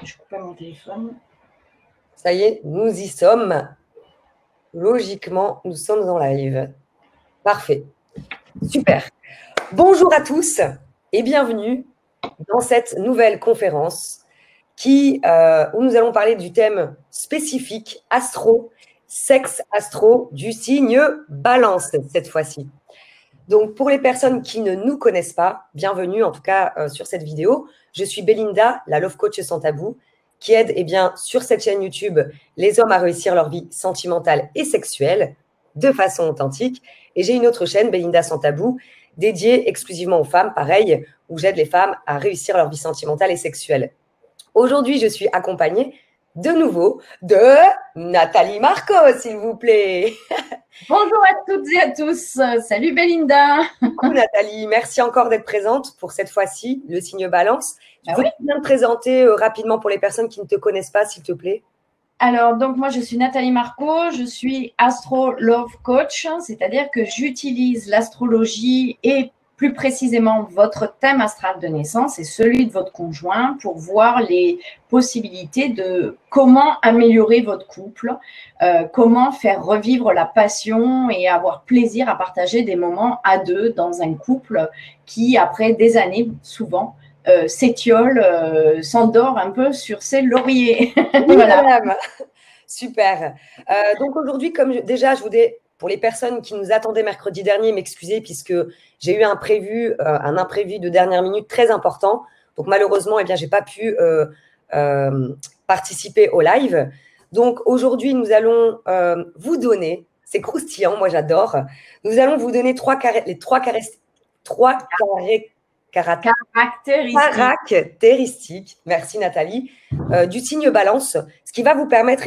Je coupe pas mon téléphone. Ça y est, nous y sommes. Logiquement, nous sommes en live. Parfait. Super. Bonjour à tous et bienvenue dans cette nouvelle conférence où nous allons parler du thème spécifique astro, sexe astro du signe Balance cette fois-ci. Donc, pour les personnes qui ne nous connaissent pas, bienvenue en tout cas sur cette vidéo. Je suis Belinda, la Love Coach sans tabou, qui aide sur cette chaîne YouTube les hommes à réussir leur vie sentimentale et sexuelle de façon authentique. Et j'ai une autre chaîne, Belinda sans tabou, dédiée exclusivement aux femmes, pareil, où j'aide les femmes à réussir leur vie sentimentale et sexuelle. Aujourd'hui, je suis accompagnée de nouveau de Nathalie Marco, s'il vous plaît. Bonjour à toutes et à tous. Salut Belinda. Coucou Nathalie, merci encore d'être présente pour cette fois-ci, le signe Balance. Tu peux bien te présenter rapidement pour les personnes qui ne te connaissent pas, s'il te plaît? Alors, donc moi, je suis Nathalie Marco, je suis Astro Love Coach, c'est-à-dire que j'utilise l'astrologie et plus précisément votre thème astral de naissance et celui de votre conjoint pour voir les possibilités de comment améliorer votre couple, comment faire revivre la passion et avoir plaisir à partager des moments à deux dans un couple qui, après des années, souvent, s'étiole, s'endort un peu sur ses lauriers. Oui, voilà. Madame. Super. Donc aujourd'hui, déjà, je voulais, pour les personnes qui nous attendaient mercredi dernier, m'excuser puisque j'ai eu un imprévu de dernière minute très important. Donc malheureusement, je n'ai pas pu participer au live. Donc aujourd'hui, nous allons vous donner, c'est croustillant, moi j'adore, nous allons vous donner les trois caractéristiques, merci Nathalie, du signe Balance, ce qui va vous permettre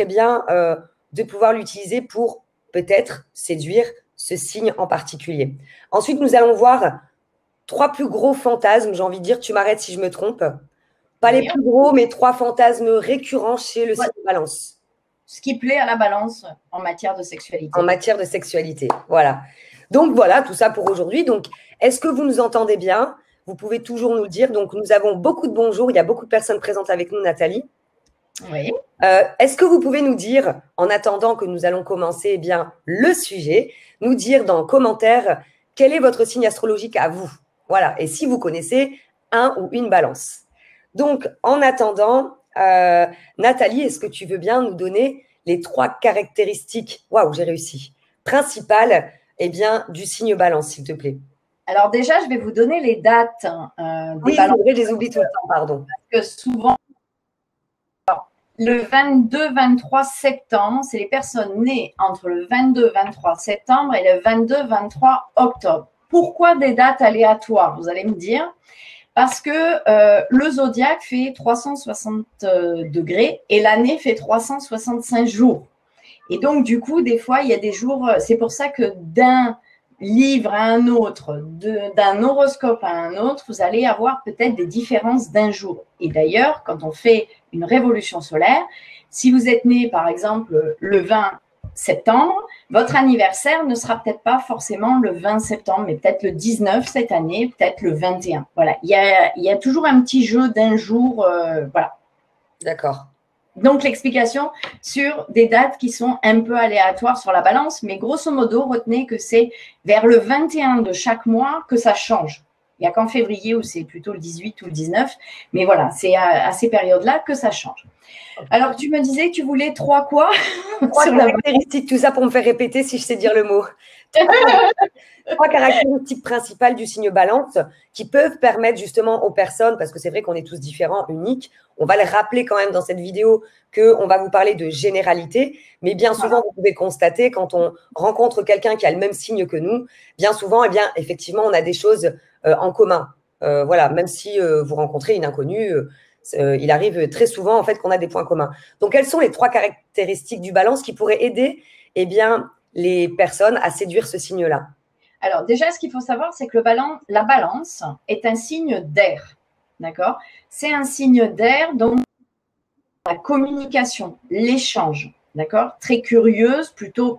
de pouvoir l'utiliser pour peut-être séduire ce signe en particulier. Ensuite, nous allons voir 3 plus gros fantasmes, j'ai envie de dire, tu m'arrêtes si je me trompe, pas les plus gros, mais 3 fantasmes récurrents chez le signe Balance. Ce qui plaît à la Balance en matière de sexualité. En matière de sexualité, voilà. Donc voilà, tout ça pour aujourd'hui. Donc, est-ce que vous nous entendez bien? Vous pouvez toujours nous le dire. Donc, nous avons beaucoup de bonjours. Il y a beaucoup de personnes présentes avec nous, Nathalie. Oui. Est-ce que vous pouvez nous dire, en attendant que nous allons commencer le sujet, nous dire dans les commentaires quel est votre signe astrologique à vous? Voilà. Et si vous connaissez un ou une Balance. Donc, en attendant, Nathalie, est-ce que tu veux bien nous donner les 3 caractéristiques, waouh, j'ai réussi, principales du signe Balance, s'il te plaît? Alors déjà, je vais vous donner les dates. Oui, c'est vrai, je les oublie tout le temps, pardon. Parce que souvent, le 22-23 septembre, c'est les personnes nées entre le 22-23 septembre et le 22-23 octobre. Pourquoi des dates aléatoires? Vous allez me dire. Parce que le zodiaque fait 360 degrés et l'année fait 365 jours. Et donc, du coup, des fois, il y a des jours, c'est pour ça que d'un livre à un autre, d'un horoscope à un autre, vous allez avoir peut-être des différences d'un jour. Et d'ailleurs, quand on fait une révolution solaire, si vous êtes né, par exemple, le 20 septembre, votre anniversaire ne sera peut-être pas forcément le 20 septembre, mais peut-être le 19 cette année, peut-être le 21. Voilà, il y a toujours un petit jeu d'un jour, voilà. D'accord. Donc, l'explication sur des dates qui sont un peu aléatoires sur la Balance, mais grosso modo, retenez que c'est vers le 21 de chaque mois que ça change. Il n'y a qu'en février où c'est plutôt le 18 ou le 19, mais voilà, c'est à ces périodes-là que ça change. Alors, tu me disais que tu voulais 3 quoi? 3 caractéristiques, tout ça pour me faire répéter si je sais dire le mot. 3 caractéristiques principales du signe Balance qui peuvent permettre justement aux personnes, parce que c'est vrai qu'on est tous différents, uniques, on va les rappeler quand même dans cette vidéo qu'on va vous parler de généralité, mais bien souvent, vous pouvez constater quand on rencontre quelqu'un qui a le même signe que nous, bien souvent, effectivement, on a des choses en commun. Voilà, même si vous rencontrez une inconnue, il arrive très souvent en fait qu'on a des points communs. Donc, quelles sont les 3 caractéristiques du Balance qui pourraient aider les personnes à séduire ce signe-là? Alors, déjà, ce qu'il faut savoir, c'est que la Balance est un signe d'air. D'accord? C'est un signe d'air, donc la communication, l'échange. D'accord? Très curieuse, plutôt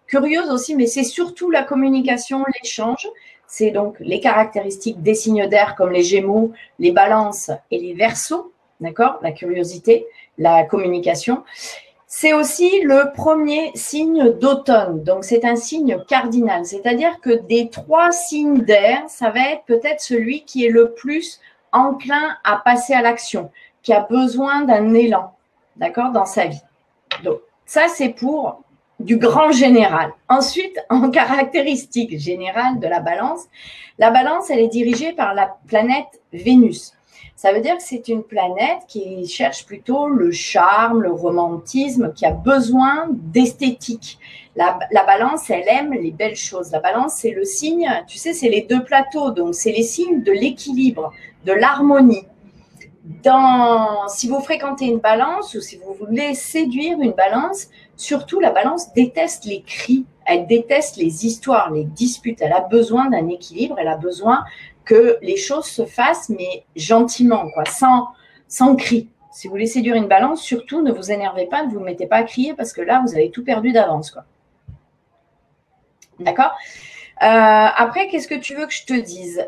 curieuse aussi, mais c'est surtout la communication, l'échange. C'est donc les caractéristiques des signes d'air comme les Gémeaux, les Balances et les Verseaux. d'accord? La curiosité, la communication. C'est aussi le premier signe d'automne, donc c'est un signe cardinal, c'est-à-dire que des 3 signes d'air, ça va être peut-être celui qui est le plus enclin à passer à l'action, qui a besoin d'un élan, d'accord, dans sa vie. Donc ça, c'est pour du grand général. Ensuite, en caractéristique générale de la balance, elle est dirigée par la planète Vénus. Ça veut dire que c'est une planète qui cherche plutôt le charme, le romantisme, qui a besoin d'esthétique. La balance, elle aime les belles choses. La balance, c'est le signe, tu sais, c'est les 2 plateaux, donc c'est les signes de l'équilibre, de l'harmonie. Si vous fréquentez une balance ou si vous voulez séduire une balance, surtout la balance déteste les cris, elle déteste les histoires, les disputes. Elle a besoin d'un équilibre, elle a besoin que les choses se fassent, mais gentiment, quoi, sans cri. Si vous voulez séduire une balance, surtout ne vous énervez pas, ne vous mettez pas à crier parce que là, vous avez tout perdu d'avance, quoi. D'accord ? Après, qu'est-ce que tu veux que je te dise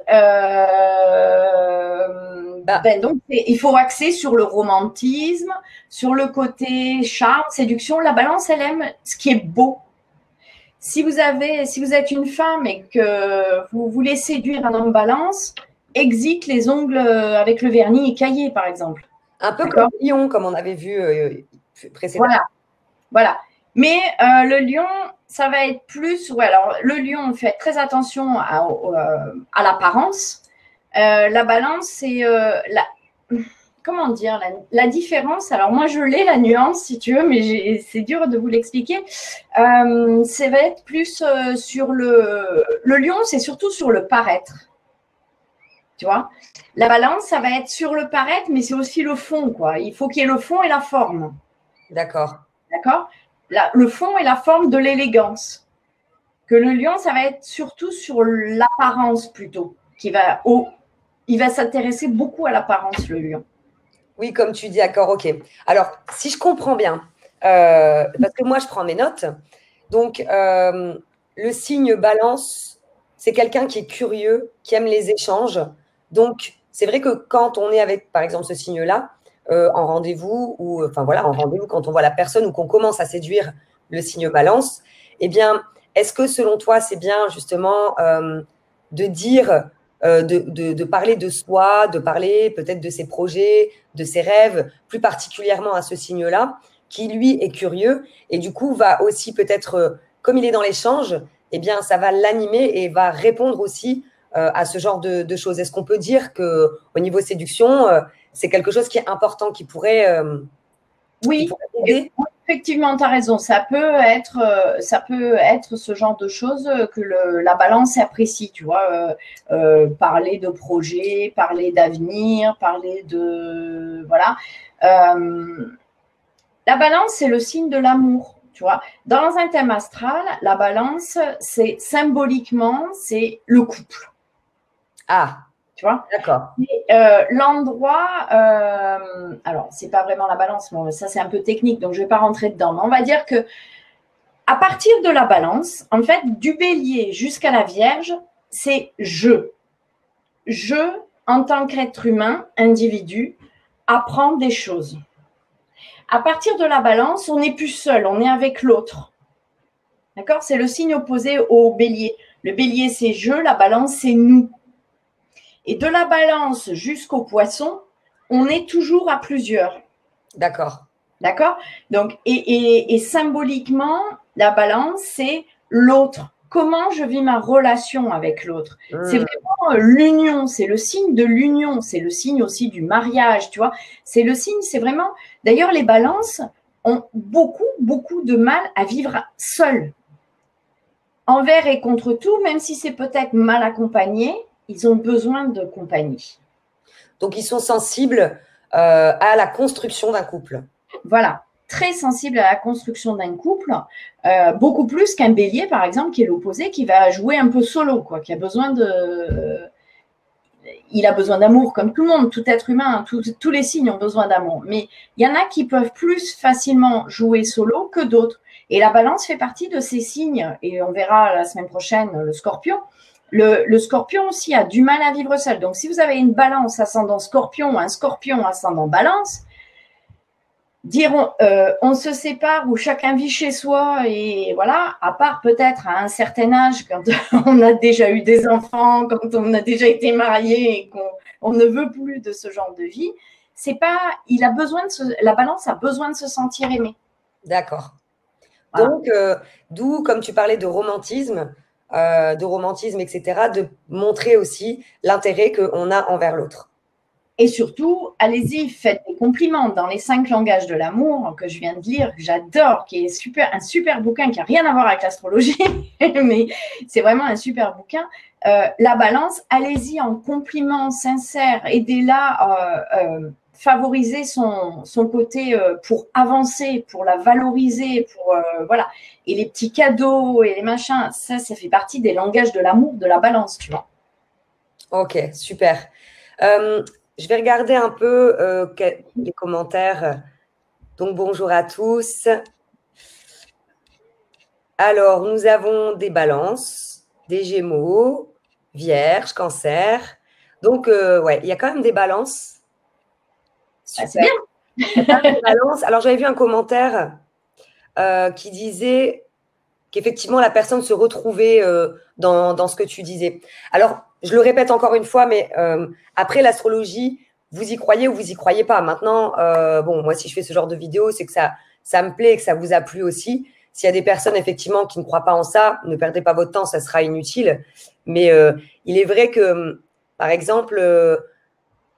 donc, il faut axer sur le romantisme, sur le côté charme, séduction. La balance, elle aime ce qui est beau. Si vous êtes une femme et que vous voulez séduire un homme balance, exit les ongles avec le vernis écaillé, par exemple. Un peu comme le lion, comme on avait vu précédemment. Voilà. Mais le lion, ça va être plus… Ouais, alors, le lion, on fait très attention à l'apparence. La balance, c'est… comment dire la différence. Alors, moi, je l'ai, la nuance, si tu veux, mais c'est dur de vous l'expliquer. Ça va être plus sur le lion, c'est surtout sur le paraître. Tu vois, la balance, ça va être sur le paraître, mais c'est aussi le fond, quoi. Il faut qu'il y ait le fond et la forme. D'accord. D'accord. Le fond et la forme de l'élégance. Que le lion, ça va être surtout sur l'apparence plutôt. Il va s'intéresser beaucoup à l'apparence, le lion. Oui, comme tu dis, d'accord, ok. Alors, si je comprends bien, parce que moi, je prends mes notes. Donc, le signe balance, c'est quelqu'un qui est curieux, qui aime les échanges. Donc, c'est vrai que quand on est avec, par exemple, ce signe-là, en rendez-vous, ou enfin voilà, en rendez-vous, quand on voit la personne ou qu'on commence à séduire le signe balance, eh bien, est-ce que selon toi, c'est bien justement de dire, de parler de soi, de parler peut-être de ses projets, de ses rêves, plus particulièrement à ce signe-là, qui lui est curieux et du coup va aussi peut-être, comme il est dans l'échange, eh bien, ça va l'animer et va répondre aussi à ce genre de choses. Est-ce qu'on peut dire qu'au niveau séduction, c'est quelque chose qui est important, qui pourrait aider? Effectivement, tu as raison. Ça peut être ce genre de choses que la balance apprécie, tu vois. Parler de projets, parler d'avenir, parler de… Voilà. La balance, c'est le signe de l'amour, tu vois. Dans un thème astral, la balance, c'est symboliquement, c'est le couple. Ah, tu vois. D'accord. L'endroit, alors, c'est pas vraiment la balance, mais ça, c'est un peu technique, donc je vais pas rentrer dedans. Mais on va dire que à partir de la balance, en fait, du bélier jusqu'à la vierge, c'est je. Je, en tant qu'être humain, individu, apprends des choses. À partir de la balance, on n'est plus seul, on est avec l'autre. D'accord? C'est le signe opposé au bélier. Le bélier, c'est je, la balance, c'est nous. Et de la balance jusqu'au poisson, on est toujours à plusieurs. D'accord. D'accord? Donc, et symboliquement, la balance, c'est l'autre. Comment je vis ma relation avec l'autre? C'est vraiment l'union, c'est le signe de l'union, c'est le signe aussi du mariage, tu vois. C'est le signe, c'est vraiment… D'ailleurs, les balances ont beaucoup, beaucoup de mal à vivre seules. Envers et contre tout, même si c'est peut-être mal accompagné, ils ont besoin de compagnie. Donc, ils sont sensibles à la construction d'un couple. Voilà, très sensible à la construction d'un couple, beaucoup plus qu'un bélier, par exemple, qui est l'opposé, qui va jouer un peu solo, quoi, qui a besoin de… Il a besoin d'amour, comme tout le monde, tout être humain, tous les signes ont besoin d'amour. Mais il y en a qui peuvent plus facilement jouer solo que d'autres. Et la balance fait partie de ces signes, et on verra la semaine prochaine le scorpion, Le scorpion aussi a du mal à vivre seul. Donc, si vous avez une balance ascendant scorpion ou un scorpion ascendant balance, dire on se sépare ou chacun vit chez soi et voilà, à part peut-être à un certain âge, quand on a déjà eu des enfants, quand on a déjà été marié et qu'on ne veut plus de ce genre de vie, c'est pas, il a besoin la balance a besoin de se sentir aimé. D'accord. Voilà. Donc, d'où, comme tu parlais de romantisme, etc., de montrer aussi l'intérêt qu'on a envers l'autre. Et surtout, allez-y, faites des compliments. Dans les 5 langages de l'amour que je viens de lire, que j'adore, qui est un super bouquin qui n'a rien à voir avec l'astrologie, mais c'est vraiment un super bouquin. La balance, allez-y en compliments sincères, aidez-la favoriser son côté pour avancer, pour la valoriser, pour voilà. Et les petits cadeaux et les machins, ça fait partie des langages de l'amour, de la balance, tu vois. Ok, super. Je vais regarder un peu les commentaires. Donc, bonjour à tous. Alors, nous avons des balances, des gémeaux, vierges, cancer. Donc, ouais, il y a quand même des balances. Ah, Super. c'est bien. Il y a quand même des balances. Alors, j'avais vu un commentaire qui disait qu'effectivement, la personne se retrouvait dans ce que tu disais. Alors, je le répète encore une fois, mais après l'astrologie, vous y croyez ou vous y croyez pas. Maintenant, bon, moi, si je fais ce genre de vidéo, c'est que ça me plaît et que ça vous a plu aussi. S'il y a des personnes, effectivement, qui ne croient pas en ça, ne perdez pas votre temps, ça sera inutile. Mais il est vrai que, par exemple,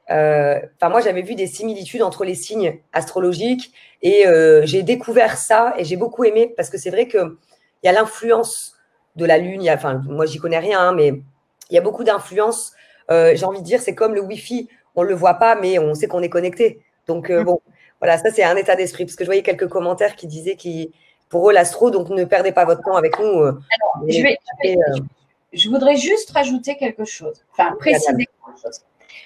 moi, j'avais vu des similitudes entre les signes astrologiques et j'ai découvert ça et j'ai beaucoup aimé parce que c'est vrai qu'il y a l'influence de la Lune. Moi, j'y connais rien, hein, mais il y a beaucoup d'influence. J'ai envie de dire, c'est comme le Wi-Fi. On ne le voit pas, mais on sait qu'on est connecté. Donc, bon, voilà, ça, c'est un état d'esprit. Parce que je voyais quelques commentaires qui disaient pour eux, l'astro, donc ne perdez pas votre temps avec nous. Alors, je voudrais juste rajouter quelque chose, enfin préciser quelque chose.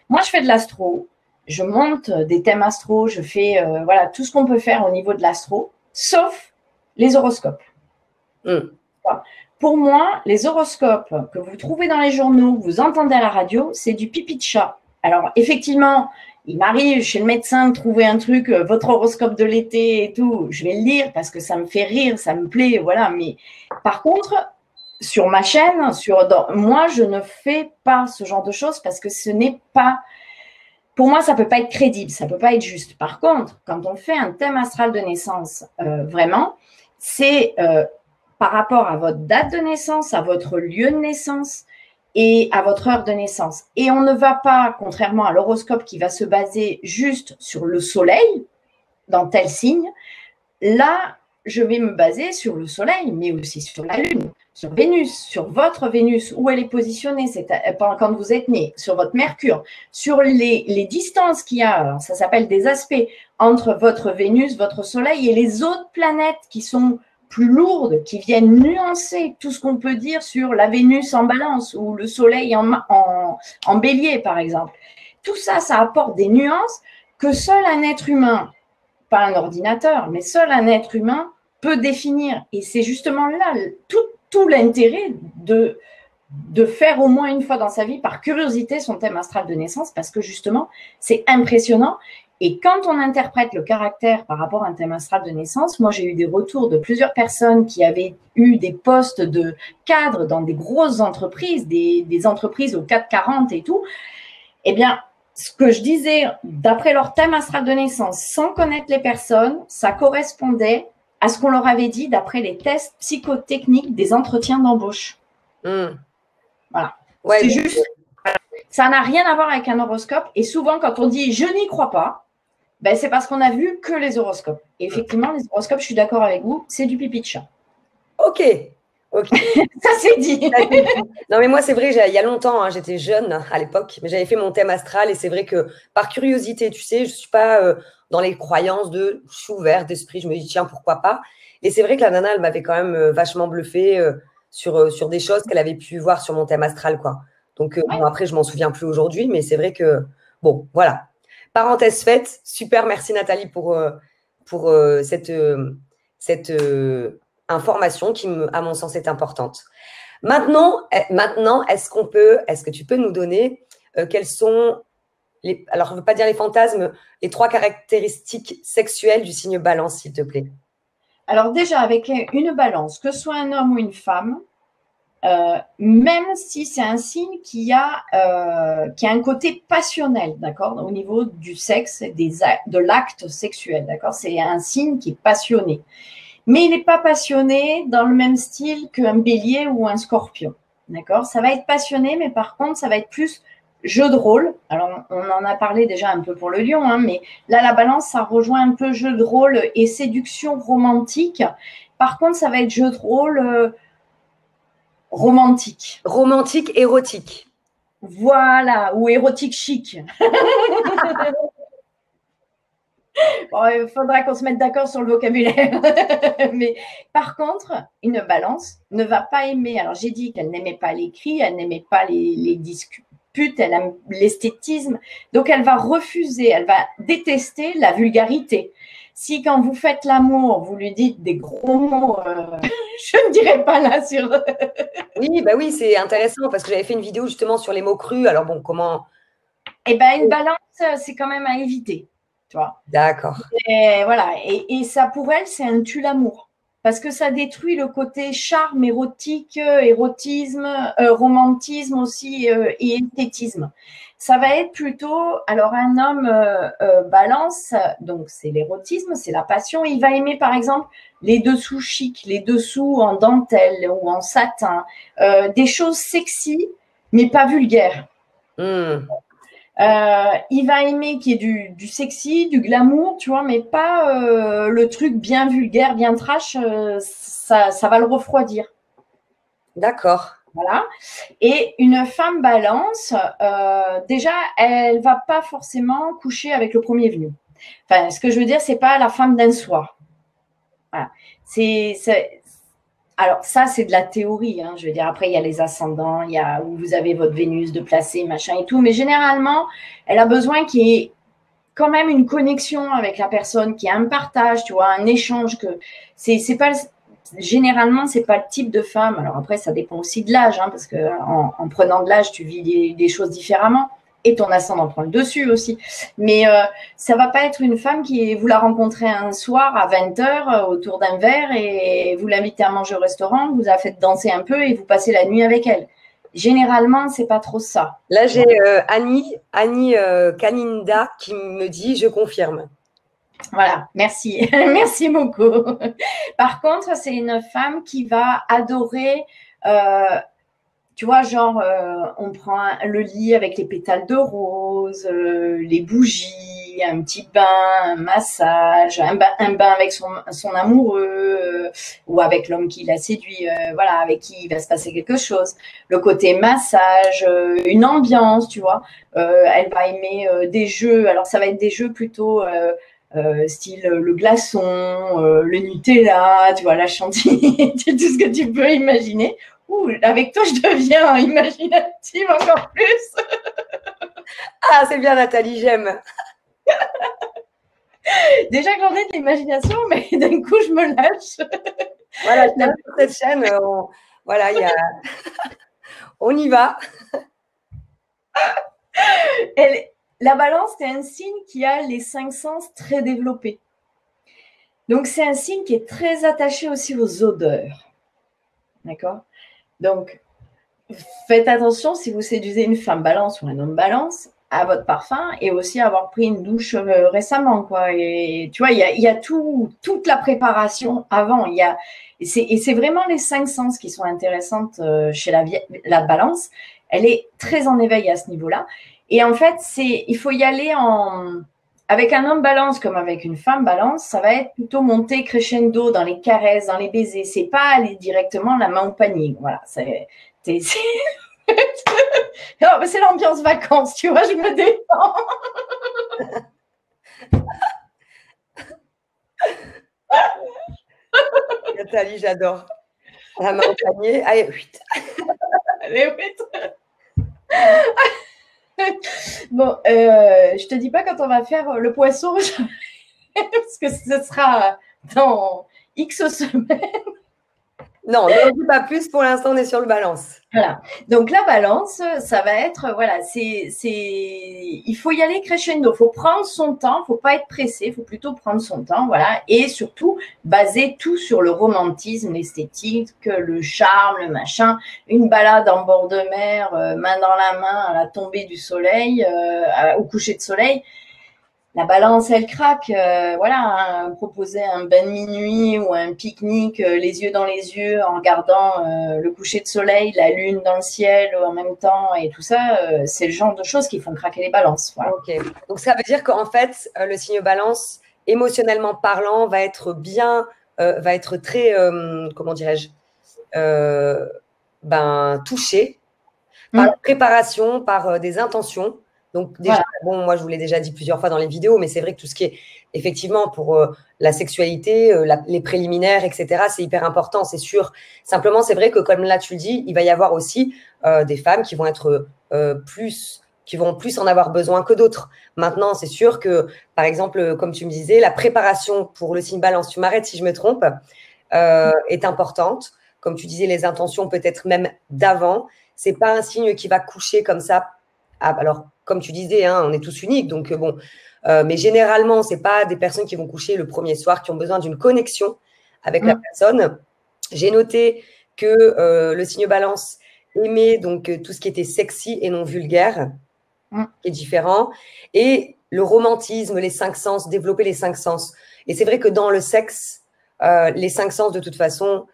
Moi, je fais de l'astro, je monte des thèmes astro, je fais voilà, tout ce qu'on peut faire au niveau de l'astro, sauf les horoscopes. Pour moi, les horoscopes que vous trouvez dans les journaux, que vous entendez à la radio, c'est du pipi de chat. Alors, effectivement, il m'arrive chez le médecin de trouver un truc, votre horoscope de l'été et tout. Je vais le lire parce que ça me fait rire, ça me plaît, voilà. Mais par contre, sur ma chaîne, moi, je ne fais pas ce genre de choses parce que ce n'est pas. Pour moi, ça ne peut pas être crédible, ça ne peut pas être juste. Par contre, quand on fait un thème astral de naissance, vraiment, c'est par rapport à votre date de naissance, à votre lieu de naissance et à votre heure de naissance. Et on ne va pas, contrairement à l'horoscope qui va se baser juste sur le soleil, dans tel signe, là, je vais me baser sur le soleil, mais aussi sur la lune, sur Vénus, sur votre Vénus, où elle est positionnée quand vous êtes né, sur votre Mercure, sur les distances qu'il y a, alors ça s'appelle des aspects, entre votre Vénus, votre soleil et les autres planètes qui sont plus lourdes, qui viennent nuancer tout ce qu'on peut dire sur la Vénus en balance ou le soleil en bélier, par exemple. Tout ça, ça apporte des nuances que seul un être humain, pas un ordinateur, mais seul un être humain peut définir. Et c'est justement là tout l'intérêt de faire au moins une fois dans sa vie, par curiosité, son thème astral de naissance, parce que justement, c'est impressionnant. Et quand on interprète le caractère par rapport à un thème astral de naissance, moi, j'ai eu des retours de plusieurs personnes qui avaient eu des postes de cadre dans des grosses entreprises, des entreprises au 440 et tout. Eh bien, ce que je disais, d'après leur thème astral de naissance, sans connaître les personnes, ça correspondait à ce qu'on leur avait dit d'après les tests psychotechniques des entretiens d'embauche. Voilà. Ouais, c'est juste, ça n'a rien à voir avec un horoscope. Et souvent, quand on dit « je n'y crois pas », ben, c'est parce qu'on a vu que les horoscopes. Et effectivement, les horoscopes, je suis d'accord avec vous, c'est du pipi de chat. Ok. Ça, c'est dit. Non, mais moi, c'est vrai, il y a longtemps, hein, j'étais jeune à l'époque, mais j'avais fait mon thème astral et c'est vrai que par curiosité, tu sais, je ne suis pas dans les croyances je suis ouverte d'esprit, je me dis, tiens, pourquoi pas. Et c'est vrai que la nana, elle m'avait quand même vachement bluffé sur des choses qu'elle avait pu voir sur mon thème astral, quoi. Donc, bon, après, je m'en souviens plus aujourd'hui, mais c'est vrai que, bon, voilà. Parenthèse faite, super, merci Nathalie pour cette information qui, à mon sens, est importante. Maintenant, est-ce que tu peux nous donner quels sont alors je ne veux pas dire les fantasmes, les 3 caractéristiques sexuelles du signe Balance, s'il te plaît. Alors déjà, avec une balance, que ce soit un homme ou une femme, même si c'est un signe qui a un côté passionnel, d'accord, au niveau du sexe, de l'acte sexuel, d'accord, c'est un signe qui est passionné. Mais il n'est pas passionné dans le même style qu'un bélier ou un scorpion, d'accord. Ça va être passionné, mais par contre, ça va être plus jeu de rôle. Alors, on en a parlé déjà un peu pour le lion, hein, mais là, la balance, ça rejoint un peu jeu de rôle et séduction romantique. Par contre, ça va être jeu de rôle romantique. Romantique, érotique. Voilà, ou érotique chic. Bon, il faudra qu'on se mette d'accord sur le vocabulaire. Mais par contre, une balance ne va pas aimer. Alors, j'ai dit qu'elle n'aimait pas l'écrit, elle n'aimait pas les disputes, elle aime l'esthétisme. Donc, elle va refuser, elle va détester la vulgarité. Si quand vous faites l'amour, vous lui dites des gros mots, je ne dirais pas là sur. Oui, bah oui, c'est intéressant parce que j'avais fait une vidéo justement sur les mots crus. Alors bon, comment. Eh bien, une balance, c'est quand même à éviter. Tu vois. D'accord. Et voilà. Et ça, pour elle, c'est un tue-l'amour. Parce que ça détruit le côté charme, érotique, érotisme, romantisme aussi et esthétisme. Ça va être plutôt, alors un homme balance, donc c'est l'érotisme, c'est la passion. Il va aimer par exemple les dessous chics, les dessous en dentelle ou en satin, des choses sexy, mais pas vulgaires. Il va aimer qu'il y ait du sexy, du glamour, tu vois, mais pas le truc bien vulgaire, bien trash, ça va le refroidir. D'accord. Voilà. Et une femme balance, déjà, elle va pas forcément coucher avec le premier venu. Enfin, ce que je veux dire, c'est pas la femme d'un soir. Voilà. Alors, ça, c'est de la théorie. Hein. Je veux dire, après, il y a les ascendants, il y a où vous avez votre Vénus de placé, machin et tout. Mais généralement, elle a besoin qu'il y ait quand même une connexion avec la personne, qu'il y ait un partage, tu vois, un échange. Que c'est pas généralement, c'est pas le type de femme. Alors après, ça dépend aussi de l'âge, hein, parce que en prenant de l'âge, tu vis des choses différemment. Et ton ascendant prend le dessus aussi. Mais ça va pas être une femme qui, vous la rencontrez un soir à 20h autour d'un verre et vous l'invitez à manger au restaurant, vous la faites danser un peu et vous passez la nuit avec elle. Généralement, c'est pas trop ça. Là, j'ai Annie Kaninda qui me dit « Je confirme ». Voilà, merci. Merci beaucoup. Par contre, c'est une femme qui va adorer tu vois, genre, on prend le lit avec les pétales de rose, les bougies, un petit bain, un massage, un bain avec son amoureux ou avec l'homme qui l'a séduit, voilà, avec qui il va se passer quelque chose. Le côté massage, une ambiance, tu vois. Elle va aimer des jeux. Alors, ça va être des jeux plutôt style le glaçon, le Nutella, tu vois, la chantilly, tout ce que tu peux imaginer. Ouh, avec toi, je deviens imaginative encore plus. Ah, c'est bien, Nathalie, j'aime. Déjà que j'en ai de l'imagination, mais d'un coup, je me lâche. Voilà, sur cette chaîne, voilà, on y va. La balance, c'est un signe qui a les 5 sens très développés. Donc, c'est un signe qui est très attaché aussi aux odeurs. D'accord? Donc, faites attention si vous séduisez une femme balance ou un homme balance à votre parfum et aussi avoir pris une douche récemment, quoi. Et tu vois, il y a toute la préparation avant. Et c'est vraiment les 5 sens qui sont intéressantes chez la balance. Elle est très en éveil à ce niveau-là. Et en fait, il faut y aller avec un homme balance comme avec une femme balance, ça va être plutôt monter crescendo dans les caresses, dans les baisers. C'est pas aller directement la main au panier. Voilà, c'est l'ambiance vacances, tu vois, je me détends. Nathalie, j'adore. La main au panier. Allez, vite. Allez, vite. Bon, je te dis pas quand on va faire le poisson, parce que ce sera dans X semaines. Non, ne dis pas plus. Pour l'instant, on est sur le balance. Voilà. Donc la balance, ça va être, voilà, il faut y aller crescendo. Il faut prendre son temps. Il ne faut pas être pressé. Il faut plutôt prendre son temps, voilà. Et surtout baser tout sur le romantisme, l'esthétique, le charme, le machin. Une balade en bord de mer, main dans la main, à la tombée du soleil, au coucher de soleil. La balance, elle craque. Voilà, hein, proposer un bain de minuit ou un pique-nique, les yeux dans les yeux, en regardant le coucher de soleil, la lune dans le ciel en même temps et tout ça, c'est le genre de choses qui font craquer les balances. Voilà. Ok. Donc, ça veut dire qu'en fait, le signe balance, émotionnellement parlant, va être très, comment dirais-je, touché par la préparation, par des intentions. Donc déjà, bon, moi je vous l'ai déjà dit plusieurs fois dans les vidéos, mais c'est vrai que tout ce qui est effectivement pour la sexualité, les préliminaires, etc., c'est hyper important, c'est sûr. Simplement, c'est vrai que comme là tu le dis, il va y avoir aussi des femmes qui vont être qui vont plus en avoir besoin que d'autres. Maintenant, c'est sûr que, par exemple, comme tu me disais, la préparation pour le signe balance, tu m'arrêtes si je me trompe, est importante. Comme tu disais, les intentions peut-être même d'avant. C'est pas un signe qui va coucher comme ça. Alors, comme tu disais, hein, on est tous uniques, donc bon. Mais généralement, c'est pas des personnes qui vont coucher le premier soir, qui ont besoin d'une connexion avec la personne. J'ai noté que le signe balance aimait donc tout ce qui était sexy et non vulgaire, qui est différent. Et le romantisme, les 5 sens, développer les 5 sens. Et c'est vrai que dans le sexe, les 5 sens, de toute façon,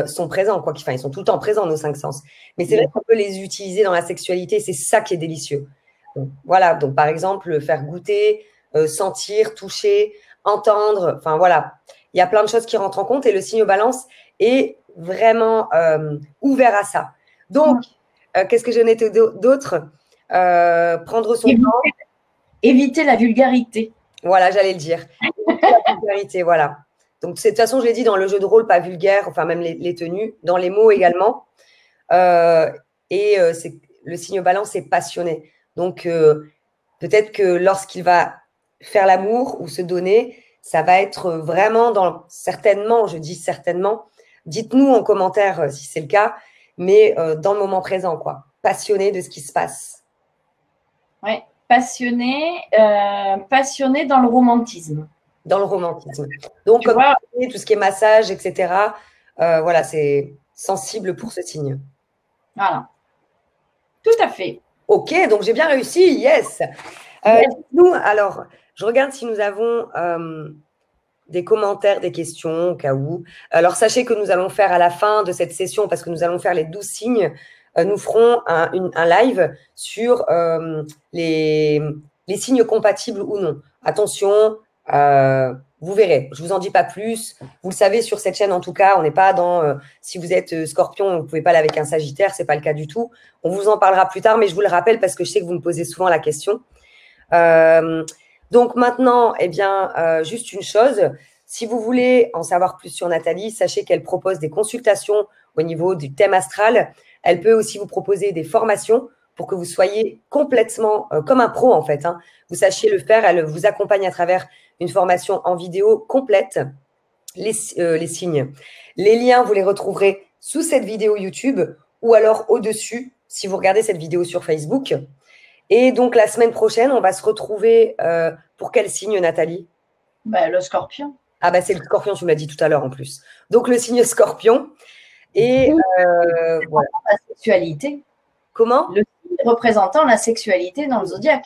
sont présents, quoi. Enfin, ils sont tout le temps présents, nos 5 sens. Mais c'est vrai qu'on peut les utiliser dans la sexualité, c'est ça qui est délicieux. Donc, voilà, donc par exemple, faire goûter, sentir, toucher, entendre, enfin voilà. Il y a plein de choses qui rentrent en compte et le signe balance est vraiment ouvert à ça. Donc, qu'est-ce que je n'ai d'autre prendre son temps. Éviter la vulgarité. Voilà, j'allais le dire. Éviter la vulgarité, voilà. Donc, de toute façon, je l'ai dit dans le jeu de rôle, pas vulgaire, enfin même les tenues, dans les mots également. Le signe balance est passionné. Donc, peut-être que lorsqu'il va faire l'amour ou se donner, ça va être vraiment certainement, je dis certainement, dites-nous en commentaire si c'est le cas, mais dans le moment présent, quoi. Passionné de ce qui se passe. Oui, passionné dans le romantisme. Dans le romantisme. Donc, comme tout ce qui est massage, etc., voilà, c'est sensible pour ce signe. Voilà. Tout à fait. Ok, donc j'ai bien réussi, yes. Nous, alors, je regarde si nous avons des commentaires, des questions, au cas où. Alors, sachez que nous allons faire à la fin de cette session, parce que nous allons faire les 12 signes, nous ferons un live sur les signes compatibles ou non. Attention, vous verrez, je ne vous en dis pas plus. Vous le savez, sur cette chaîne, en tout cas, on n'est pas dans si vous êtes scorpion, vous ne pouvez pas aller avec un sagittaire, ce n'est pas le cas du tout. On vous en parlera plus tard, mais je vous le rappelle parce que je sais que vous me posez souvent la question. Donc maintenant, eh bien, juste une chose, si vous voulez en savoir plus sur Nathalie, sachez qu'elle propose des consultations au niveau du thème astral. Elle peut aussi vous proposer des formations pour que vous soyez complètement comme un pro, en fait. Hein. Vous sachiez le faire. Elle vous accompagne à travers une formation en vidéo complète, les signes. Les liens, vous les retrouverez sous cette vidéo YouTube ou alors au-dessus si vous regardez cette vidéo sur Facebook. Et donc, la semaine prochaine, on va se retrouver pour quel signe, Nathalie? Le scorpion. Ah, c'est le scorpion, tu me l'as dit tout à l'heure en plus. Donc, le signe scorpion. Et voilà. La sexualité. Comment? Le signe représentant la sexualité dans le zodiaque.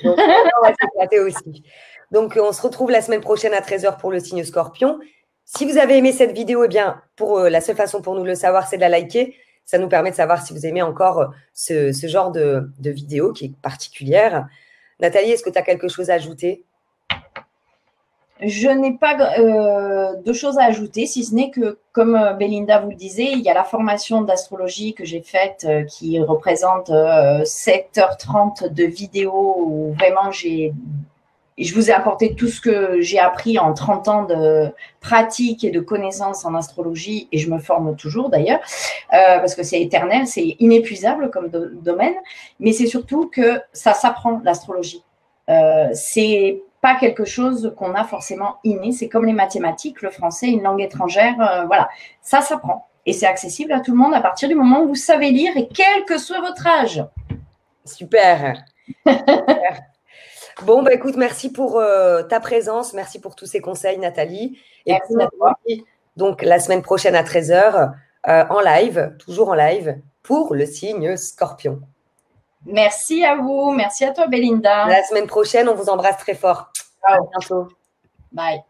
Donc, on va s'éclater aussi. Donc, on se retrouve la semaine prochaine à 13h pour le signe scorpion. Si vous avez aimé cette vidéo, eh bien, la seule façon pour nous de le savoir, c'est de la liker. Ça nous permet de savoir si vous aimez encore ce genre de vidéo qui est particulière. Nathalie, est-ce que tu as quelque chose à ajouter? Je n'ai pas de choses à ajouter, si ce n'est que, comme Belinda vous le disait, il y a la formation d'astrologie que j'ai faite qui représente 7h30 de vidéos où vraiment je vous ai apporté tout ce que j'ai appris en 30 ans de pratique et de connaissances en astrologie, et je me forme toujours d'ailleurs, parce que c'est éternel, c'est inépuisable comme domaine, mais c'est surtout que ça s'apprend, l'astrologie. C'est pas quelque chose qu'on a forcément inné, c'est comme les mathématiques, le français, une langue étrangère, voilà, ça s'apprend. Et c'est accessible à tout le monde à partir du moment où vous savez lire et quel que soit votre âge. Super. Super. Bon, bah, écoute, merci pour ta présence. Merci pour tous ces conseils, Nathalie. Et merci à toi. Donc, la semaine prochaine à 13 h, en live, toujours en live, pour le signe Scorpion. Merci à vous. Merci à toi, Belinda. La semaine prochaine, on vous embrasse très fort. Ciao. À bientôt. Bye.